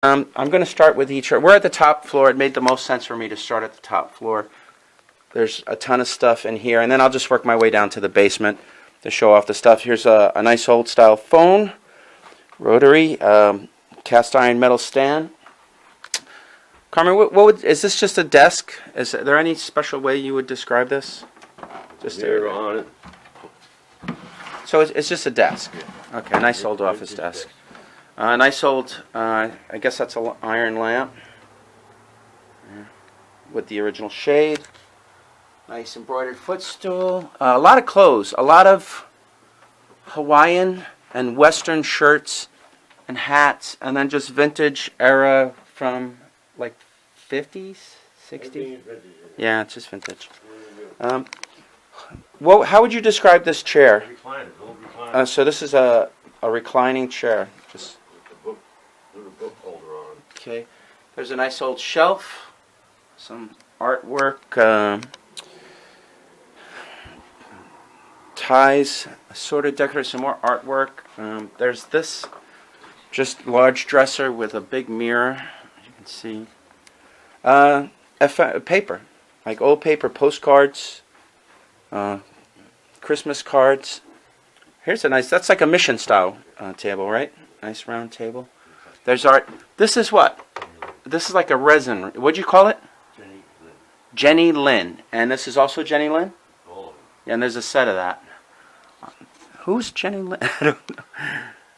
I'm going to start with each. We're at the top floor. It made the most sense for me to start at the top floor. There's a ton of stuff in here, and then I'll just work my way down to the basement to show off the stuff. Here's a nice old style phone, rotary, cast iron metal stand. Carmen, is this just a desk? Is there any special way you would describe this? Just mirror on it. So it's just a desk. Okay, nice old office desk. Nice old, I guess that's an iron lamp with the original shade. Nice embroidered footstool. A lot of clothes, a lot of Hawaiian and Western shirts and hats, and then just vintage era from like 50s, 60s. Yeah, it's just vintage. How would you describe this chair? Recliner. So this is a reclining chair. Just Little book holder on it. okay. There's a nice old shelf, some artwork, ties, assorted decorative, some more artwork. There's this just large dresser with a big mirror, as you can see. Paper, like old paper, postcards, Christmas cards. Here's a nice, that's like a mission style table, right? Nice round table. There's art. This is what? This is like a resin. What'd you call it? Jenny Lynn. And this is also Jenny Lynn? Oh. Yeah, and there's a set of that. Who's Jenny Lynn? I don't know.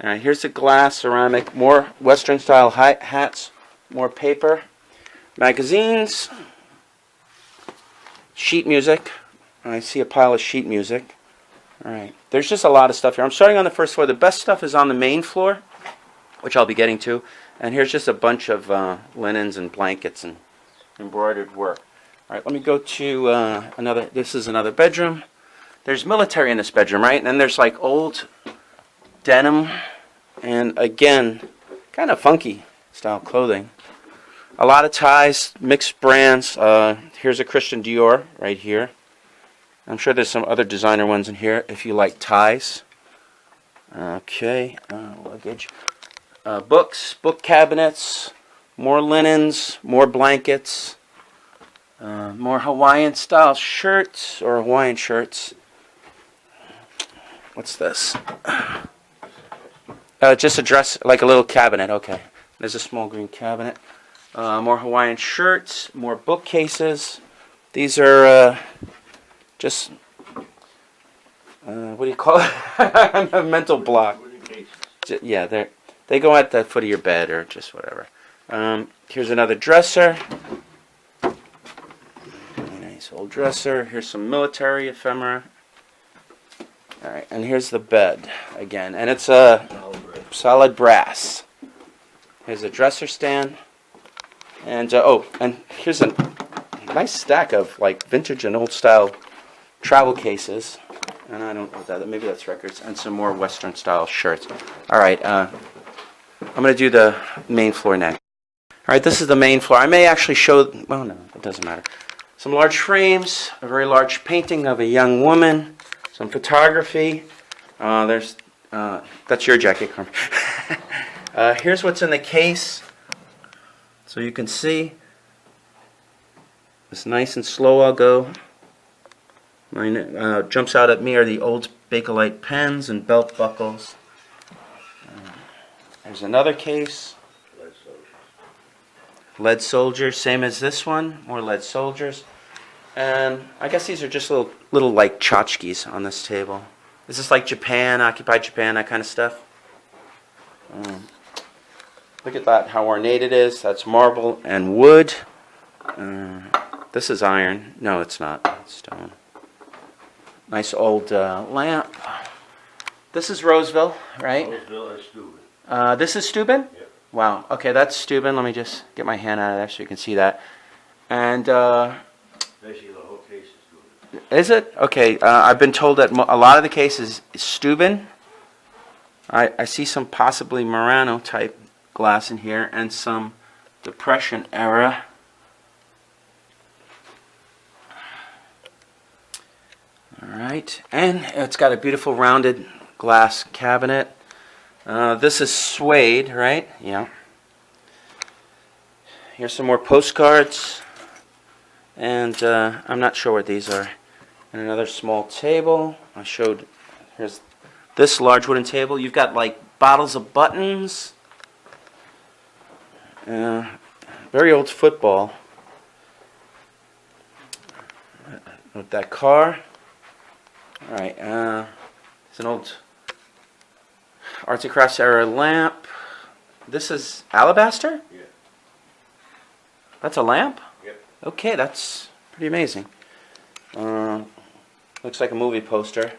All right, here's the glass, ceramic, more Western style hats, more paper, magazines, sheet music. I see a pile of sheet music. All right, there's just a lot of stuff here. I'm starting on the first floor. The best stuff is on the main floor, which I'll be getting to. And here's just a bunch of linens and blankets and embroidered work. All right, let me go to another. This is another bedroom. There's military in this bedroom, right? And then there's like old denim and, again, kind of funky style clothing. A lot of ties, mixed brands. Here's a Christian Dior right here. I'm sure there's some other designer ones in here if you like ties. Okay, luggage. Books, book cabinets, more linens, more blankets, more Hawaiian style shirts or Hawaiian shirts. What's this? Just a dress, like a little cabinet. Okay, there's a small green cabinet. More Hawaiian shirts, more bookcases. These are just, what do you call it? A mental block. Yeah, they go at the foot of your bed or just whatever. Here's another dresser. Nice old dresser. Here's some military ephemera. All right, and here's the bed again, and it's a solid brass. Here's a dresser stand, and and here's a nice stack of like vintage and old style travel cases, and I don't know what that. Maybe that's records, and some more Western style shirts. All right, I'm gonna do the main floor next. All right, this is the main floor. I may actually show. Well, no, it doesn't matter. Some large frames, a very large painting of a young woman. Some photography. That's your jacket, Carmen. Here's what's in the case. So you can see. It's nice and slow. I'll go. Mine jumps out at me are the old Bakelite pens and belt buckles. There's another case. Lead soldiers, same as this one. More lead soldiers. And I guess these are just little like tchotchkes on this table. Is this like Japan, occupied Japan, that kind of stuff? Look at that, how ornate it is. That's marble and wood. This is iron. No, it's not. It's stone. Nice old lamp. This is Roseville, right? Roseville and Steuben. This is Steuben? Yep. Wow. Okay, that's Steuben. Let me just get my hand out of there so you can see that. And Basically, the whole case is Steuben. is it? Okay, I've been told that a lot of the cases is Steuben. I see some possibly Murano type glass in here and some Depression era. Alright, and it's got a beautiful rounded glass cabinet. This is suede, right? Yeah. Here's some more postcards. And I'm not sure what these are. And another small table. I showed, here's this large wooden table. You've got like bottles of buttons. Very old football. With that car. Alright, it's an old arts and crafts era lamp. This is alabaster? Yeah. That's a lamp? Yep. Okay, that's pretty amazing. Looks like a movie poster.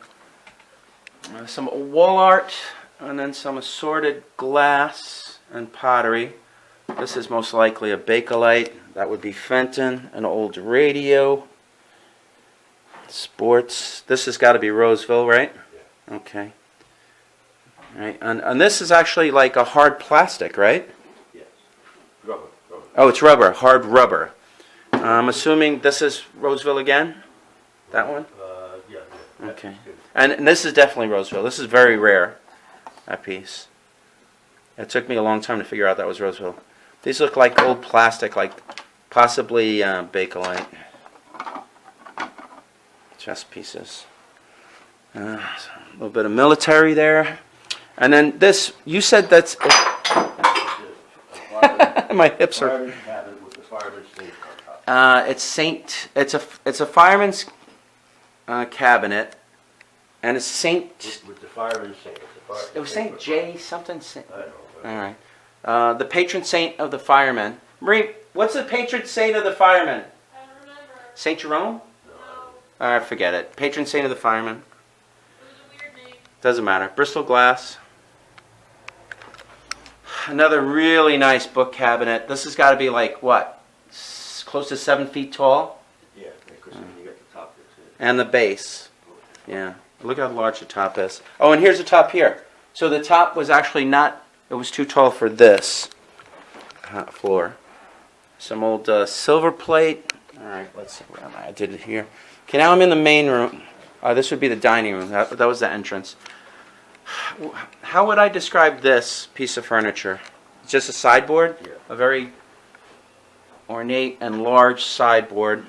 Some wall art, and then some assorted glass and pottery. This is most likely a Bakelite. That would be Fenton, an old radio. Sports. This has got to be Roseville, right? Yeah. Okay. All right, and this is actually like a hard plastic, right? Yes. Rubber. Oh, it's rubber, hard rubber. I'm assuming this is Roseville again? That one? Yeah. Okay. And this is definitely Roseville. This is very rare, that piece. It took me a long time to figure out that was Roseville. These look like old plastic, like possibly Bakelite. Chess pieces. A little bit of military there. And then this, you said that's... My hips are... It's a fireman's cabinet, and it's Saint. With the fireman's saint. It was Saint J something. I don't know. All right. The patron saint of the firemen. Marie, what's the patron saint of the firemen? I don't remember. Saint Jerome? No. All right, forget it. Patron saint of the firemen. It was a weird name. Doesn't matter. Bristol glass. Another really nice book cabinet. This has got to be like what? Close to 7 feet tall. Yeah, because you got the top that's it. And the base. Yeah. Look how large the top is. Oh, and here's the top here. So the top was actually not, it was too tall for this floor. Some old silver plate. All right, let's see where am I? I did it here. Okay, now I'm in the main room. This would be the dining room. That was the entrance. How would I describe this piece of furniture? It's just a sideboard? Yeah. A very ornate and large sideboard.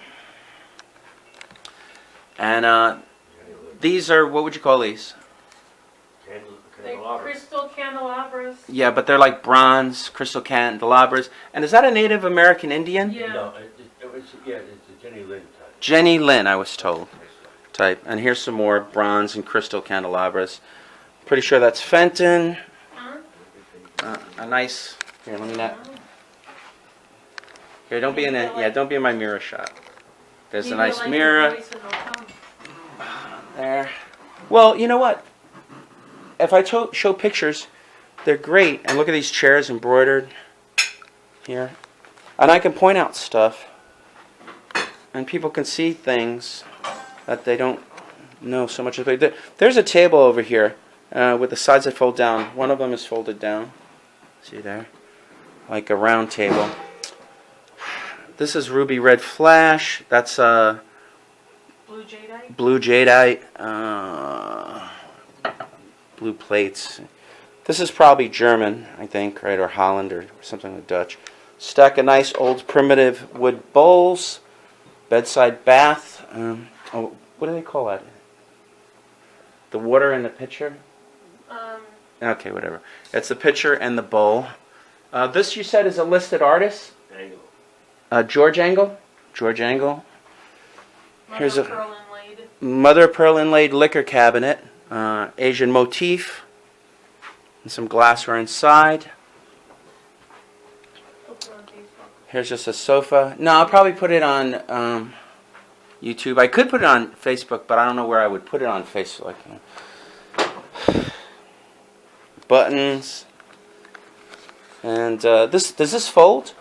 And these are, what would you call these? They're crystal candelabras. Yeah, but they're like bronze crystal candelabras. And is that a Native American Indian? Yeah. No, it's a Jenny Lynn type. Jenny Lynn, I was told. Type. And here's some more bronze and crystal candelabras. Pretty sure that's Fenton. Huh? A nice. Here, let me not. Here, don't be in it. Yeah, don't be in my mirror shot. There's a nice mirror there. Well, you know what? If I show pictures, they're great. And look at these chairs embroidered here. And I can point out stuff. And people can see things that they don't know so much about. There's a table over here with the sides that fold down. One of them is folded down. See there? Like a round table. This is ruby red flash. That's Blue jadeite. blue jadeite. Blue plates. This is probably German, I think, right, or Holland or something like Dutch. Stack of nice old primitive wood bowls. Bedside bath. Oh, what do they call that? The water in the pitcher? Okay, whatever. It's the pitcher and the bowl. This, you said, is a listed artist? Angle. George Angle? George Angle. Here's a pearl inlaid. mother of pearl inlaid liquor cabinet. Asian motif. And some glassware inside. Here's just a sofa. No, I'll probably put it on YouTube. I could put it on Facebook, but I don't know where I would put it on Facebook. Buttons. And does this fold?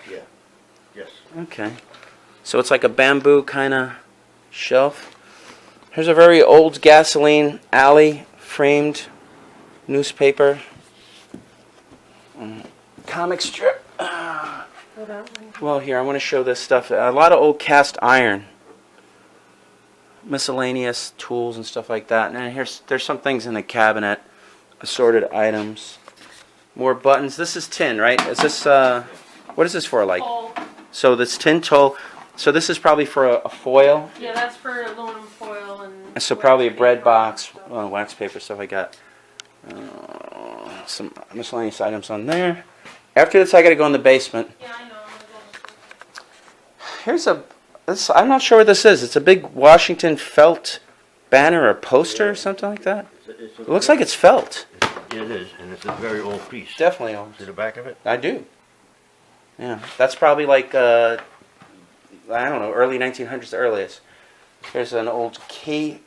Yeah. Yes. Okay. So it's like a bamboo kind of shelf. Here's a very old gasoline alley framed newspaper. Comic strip. Well, here, I want to show this stuff. A lot of old cast iron. Miscellaneous tools and stuff like that. And there's some things in the cabinet. Assorted items. More buttons. This is tin, right? Is this What is this for? Like, Toll. so this tin toll. So this is probably for a foil. Yeah, that's for aluminum foil and. So probably a wax bread paper box, and stuff. wax paper stuff. I got some miscellaneous items on there. After this, I got to go in the basement. Yeah, I know. I'm gonna go. Here's I'm not sure what this is. It's a big Washington felt banner or poster or something like that. It looks like it's felt. Yeah, it is, and it's a very old piece. Definitely old. See the back of it? I do. Yeah, that's probably like I don't know, early 1900s, the earliest. There's an old Coy's.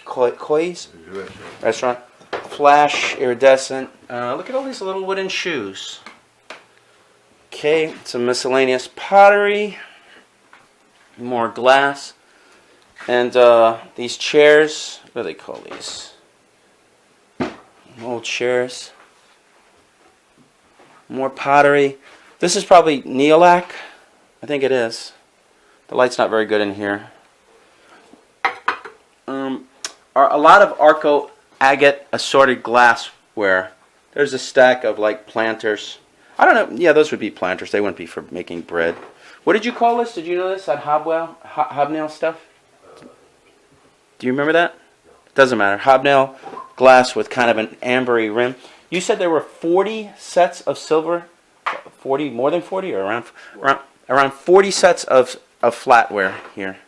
Coy's There's a restaurant. restaurant. Flash, iridescent. Look at all these little wooden shoes. Okay, some miscellaneous pottery. More glass. And these chairs. What do they call these? Old chairs. More pottery. This is probably neolac. I think it is. The light's not very good in here. Are a lot of Arco agate assorted glassware. There's a stack of like planters. I don't know. Yeah, those would be planters. They wouldn't be for making bread. What did you call this? Did you know this? That hobnail stuff? Do you remember that? Doesn't matter. Hobnail glass with kind of an ambery rim. You said there were 40 sets of silver. 40, more than 40, or around 40 sets of flatware here.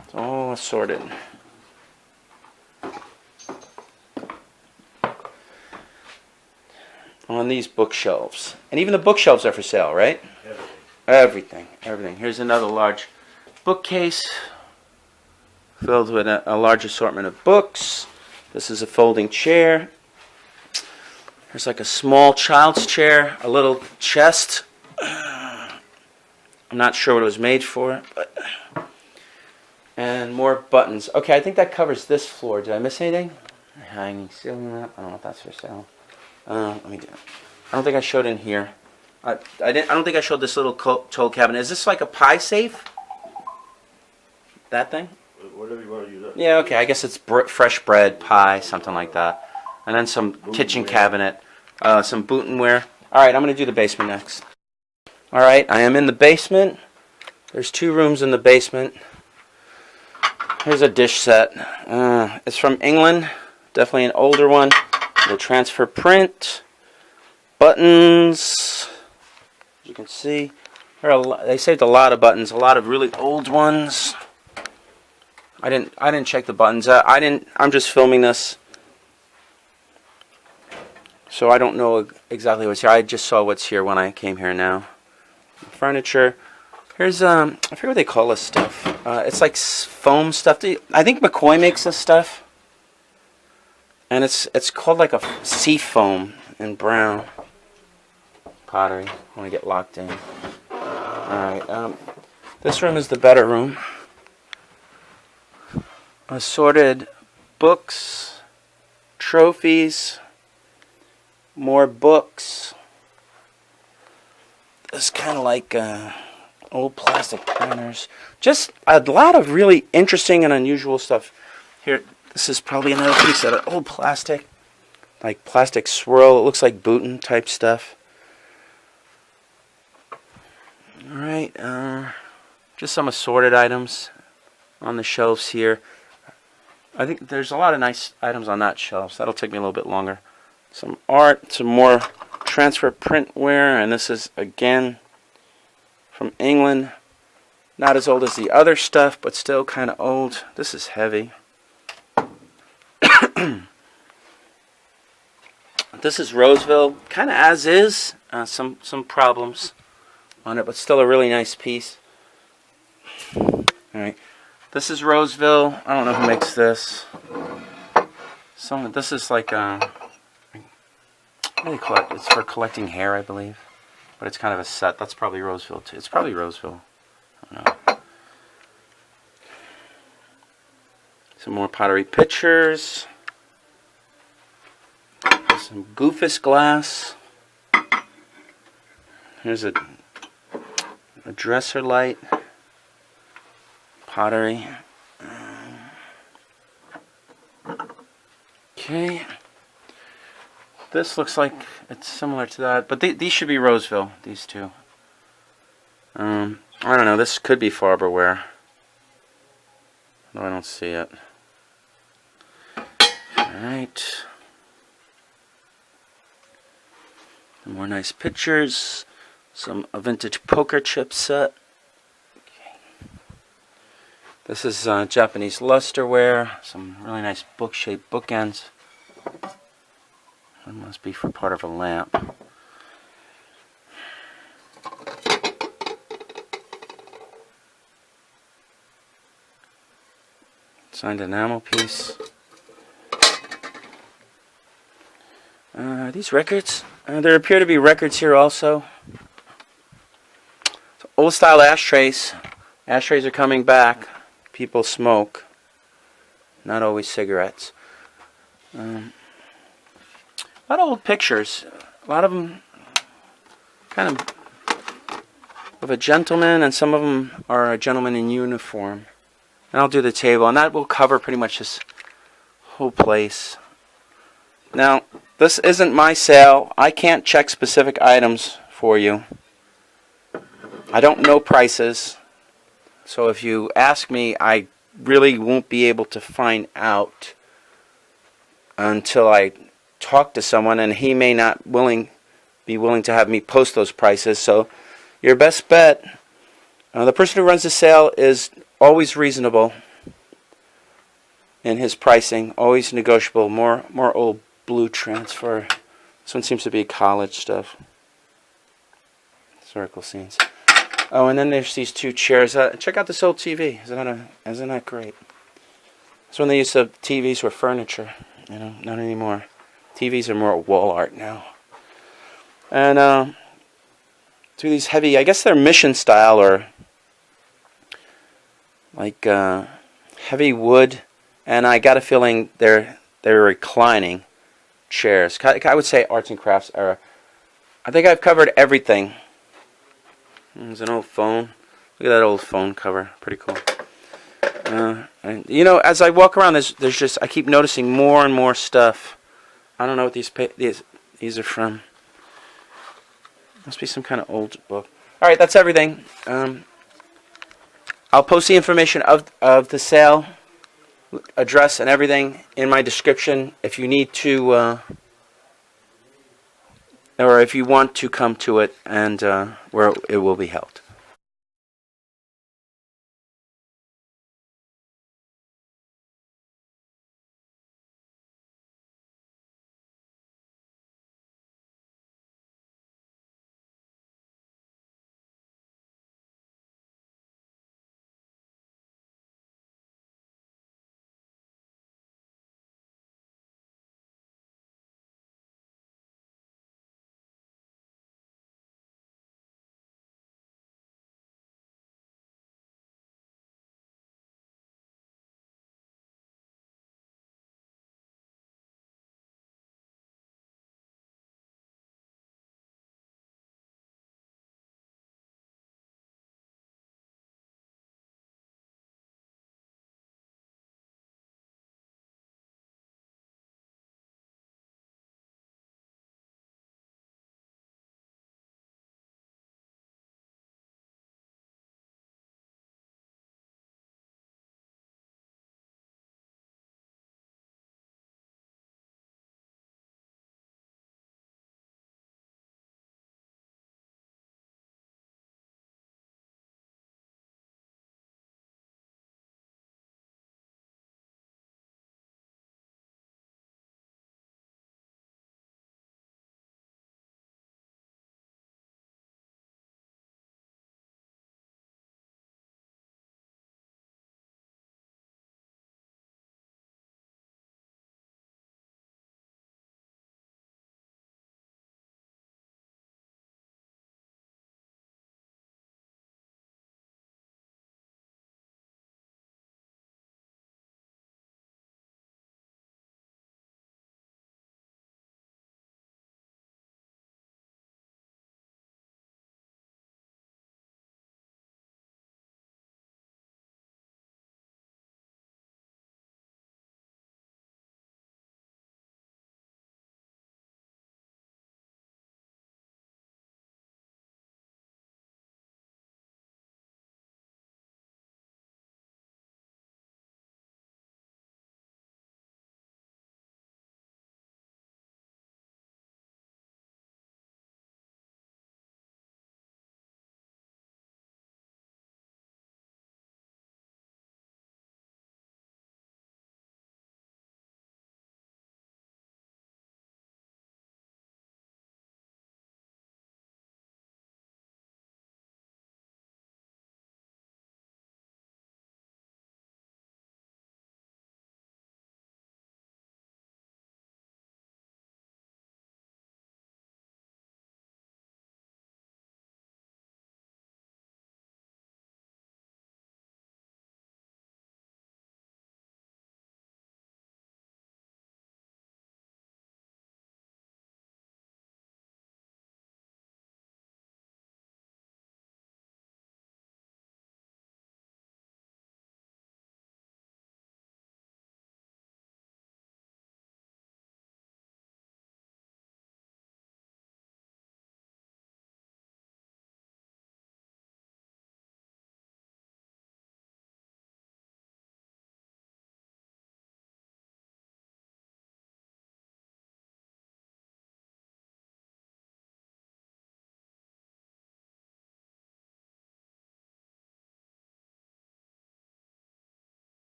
It's all assorted. On these bookshelves. And even the bookshelves are for sale, right? Everything. Here's another large bookcase filled with a large assortment of books. This is a folding chair. There's like a small child's chair, a little chest. I'm not sure what it was made for, but and more buttons. Okay, I think that covers this floor. Did I miss anything? Hanging ceiling lamp. I don't know if that's for sale. Let me do it. I don't think I showed in here. I don't think I showed this little tool cabinet. Is this like a pie safe? That thing? Whatever you want to use up. Yeah. Okay. I guess it's fresh bread, pie, something like that. And then some kitchen cabinet, some Bootenware. All right. I'm gonna do the basement next. All right. I am in the basement. There's 2 rooms in the basement. Here's a dish set. It's from England. Definitely an older one. The transfer print, buttons. As you can see, they saved a lot of buttons, a lot of really old ones. I didn't check the buttons. I'm just filming this, so I don't know exactly what's here. I just saw what's here when I came here now. Furniture. Here's I forget what they call this stuff. It's like foam stuff. I think McCoy makes this stuff. And it's called like a sea foam in brown. Pottery. I want to get locked in. Alright, this room is the better room. Assorted books, trophies, more books. It's kind of like old plastic printers. Just a lot of really interesting and unusual stuff. Here, this is probably another piece of old plastic. Like plastic swirl. It looks like Booten type stuff. Alright, just some assorted items on the shelves here. I think there's a lot of nice items on that shelf, so that'll take me a little bit longer. Some art, some more transfer printware, and this is again from England. Not as old as the other stuff, but still kind of old. This is heavy. This is Roseville, kind of as is. Some problems on it, but still a really nice piece. All right, this is Roseville. I don't know who makes this. This is like what do you call it? It's for collecting hair, I believe, but it's kind of a set. That's probably Roseville too. It's probably Roseville. I don't know. Some more pottery pitchers. Some Goofus glass. Here's a dresser light. Pottery. Okay. This looks like it's similar to that, but these should be Roseville, these two. I don't know, this could be Farberware. No, I don't see it. Alright. More nice pictures. A vintage poker chip set. Okay. This is Japanese lusterware. Some really nice book-shaped bookends. That must be for part of a lamp. Signed enamel piece. These records, there appear to be records here also. So, old style ashtrays. Ashtrays are coming back. People smoke. Not always cigarettes. A lot of old pictures. A lot of them kind of a gentleman, and some of them are a gentleman in uniform. And I'll do the table, and that will cover pretty much this whole place. Now, this isn't my sale. I can't check specific items for you. I don't know prices. So if you ask me, I really won't be able to find out until I talk to someone, and he may not be willing to have me post those prices. So your best bet, the person who runs the sale is always reasonable in his pricing, always negotiable. More old blue transfer. This one seems to be college stuff. Historical scenes. Oh, and then there's these two chairs. Check out this old TV. Isn't that great? That's when they used to TVs were furniture. You know, not anymore. TVs are more wall art now. And to these heavy, I guess they're mission style, or like heavy wood, and I got a feeling they're reclining chairs. I would say arts and crafts era. I think I've covered everything. There's an old phone. Look at that old phone cover. Pretty cool. And you know, as I walk around, there's just, I keep noticing more and more stuff. I don't know what these are from. Must be some kind of old book. All right, that's everything. I'll post the information of the sale, address and everything in my description if you need to, or if you want to come to it, and where it will be held.